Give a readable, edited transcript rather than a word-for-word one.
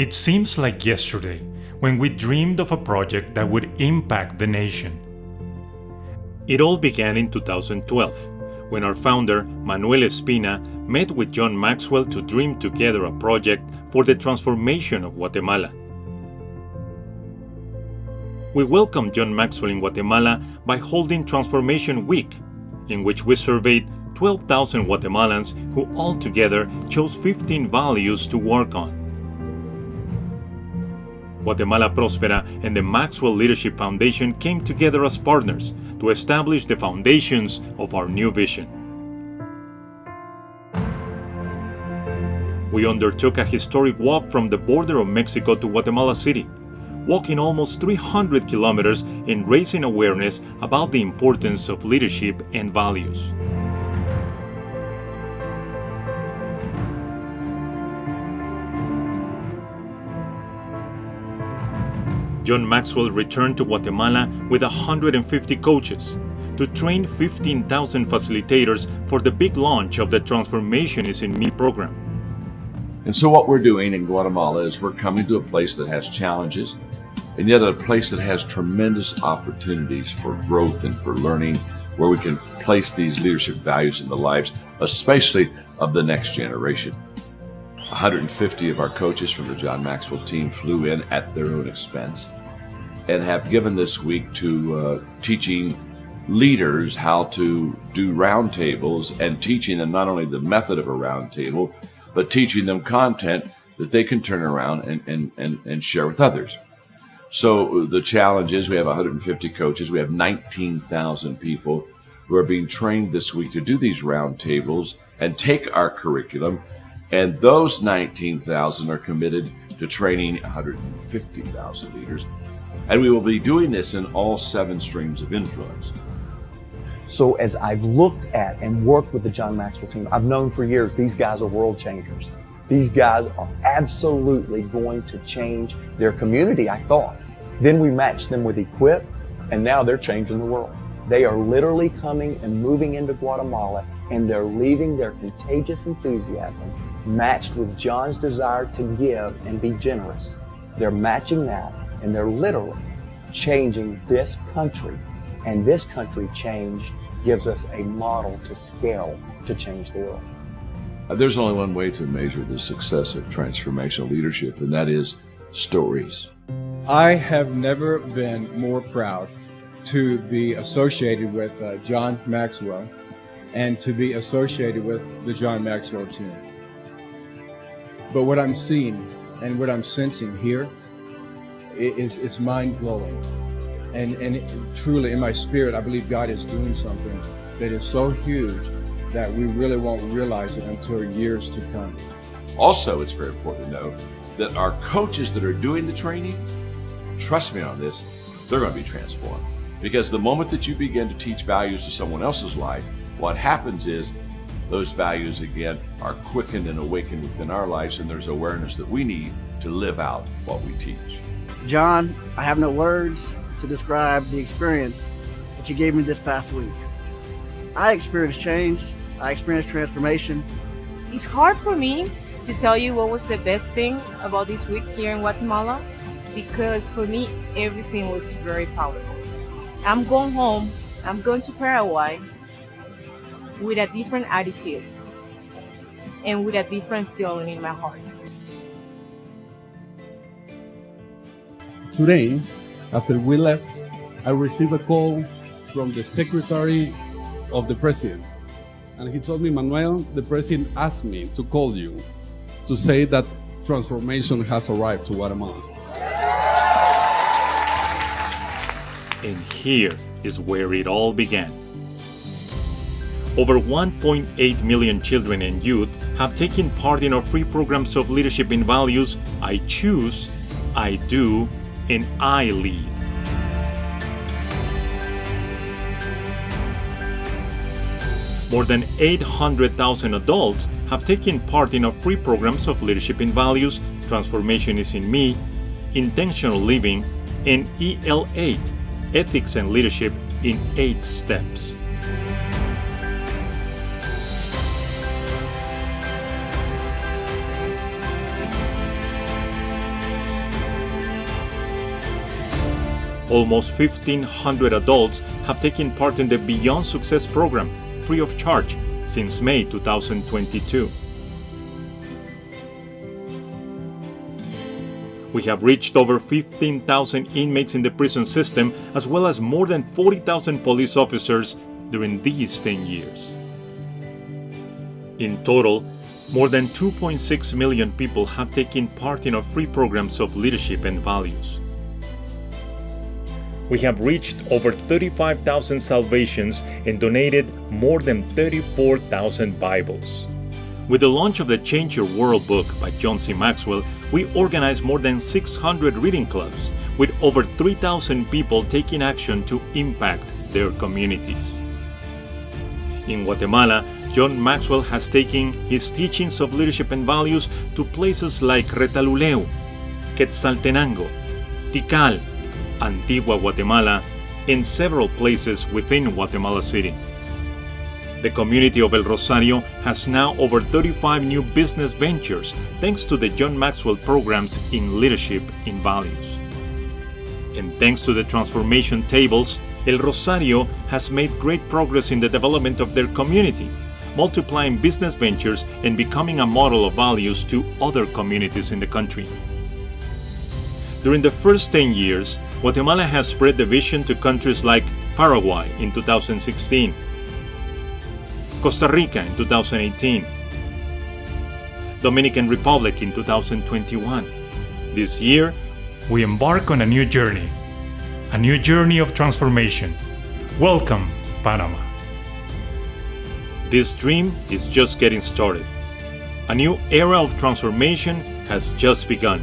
It seems like yesterday when we dreamed of a project that would impact the nation. It all began in 2012 when our founder, Manuel Espina, met with John Maxwell to dream together a project for the transformation of Guatemala. We welcomed John Maxwell in Guatemala by holding Transformation Week, in which we surveyed 12,000 Guatemalans who altogether chose 15 values to work on. Guatemala Prospera and the Maxwell Leadership Foundation came together as partners to establish the foundations of our new vision. We undertook a historic walk from the border of Mexico to Guatemala City, walking almost 300 kilometers and raising awareness about the importance of leadership and values. John Maxwell returned to Guatemala with 150 coaches to train 15,000 facilitators for the big launch of the Transformation is in Me program. And so what we're doing in Guatemala is we're coming to a place that has challenges, and yet a place that has tremendous opportunities for growth and for learning, where we can place these leadership values in the lives, especially of the next generation. 150 of our coaches from the John Maxwell team flew in at their own expense and have given this week to teaching leaders how to do roundtables and teaching them not only the method of a roundtable, but teaching them content that they can turn around and share with others. So the challenge is we have 150 coaches, we have 19,000 people who are being trained this week to do these roundtables and take our curriculum. And those 19,000 are committed to training 150,000 leaders. And we will be doing this in all 7 streams of influence. So as I've looked at and worked with the John Maxwell team, I've known for years these guys are world changers. These guys are absolutely going to change their community, I thought. Then we matched them with Equip, and now they're changing the world. They are literally coming and moving into Guatemala, and they're leaving their contagious enthusiasm matched with John's desire to give and be generous. They're matching that, and they're literally changing this country. And this country change gives us a model to scale to change the world. There's only one way to measure the success of transformational leadership, and that is stories. I have never been more proud to be associated with John Maxwell and to be associated with the John Maxwell team. But what I'm seeing and what I'm sensing here is mind-blowing. And truly in my spirit, I believe God is doing something that is so huge that we really won't realize it until years to come. Also, it's very important to know that our coaches that are doing the training, trust me on this, they're going to be transformed. Because the moment that you begin to teach values to someone else's life, what happens is those values again are quickened and awakened within our lives, and there's awareness that we need to live out what we teach. John, I have no words to describe the experience that you gave me this past week. I experienced change, I experienced transformation. It's hard for me to tell you what was the best thing about this week here in Guatemala, because for me, everything was very powerful. I'm going home, I'm going to Paraguay with a different attitude and with a different feeling in my heart. Today, after we left, I received a call from the secretary of the president. And he told me, Manuel, the president asked me to call you to say that transformation has arrived to Guatemala. And here is where it all began. Over 1.8 million children and youth have taken part in our free programs of leadership in values I choose, I do, and I lead. More than 800,000 adults have taken part in our free programs of leadership in values, Transformation is in Me, Intentional Living, and EL8, Ethics and Leadership in 8 Steps. almost 1,500 adults have taken part in the Beyond Success program, free of charge, since May 2022. We have reached over 15,000 inmates in the prison system, as well as more than 40,000 police officers during these 10 years. In total, more than 2.6 million people have taken part in our free programs of leadership and values. We have reached over 35,000 salvations and donated more than 34,000 Bibles. With the launch of the Change Your World book by John C. Maxwell, we organized more than 600 reading clubs, with over 3,000 people taking action to impact their communities. In Guatemala, John Maxwell has taken his teachings of leadership and values to places like Retaluleu, Quetzaltenango, Tikal, Antigua, Guatemala, and several places within Guatemala City. The community of El Rosario has now over 35 new business ventures thanks to the John Maxwell programs in leadership and values. And thanks to the transformation tables, El Rosario has made great progress in the development of their community, multiplying business ventures and becoming a model of values to other communities in the country. During the first 10 years, Guatemala has spread the vision to countries like Paraguay in 2016, Costa Rica in 2018, Dominican Republic in 2021. This year, we embark on a new journey of transformation. Welcome, Panama. This dream is just getting started. A new era of transformation has just begun.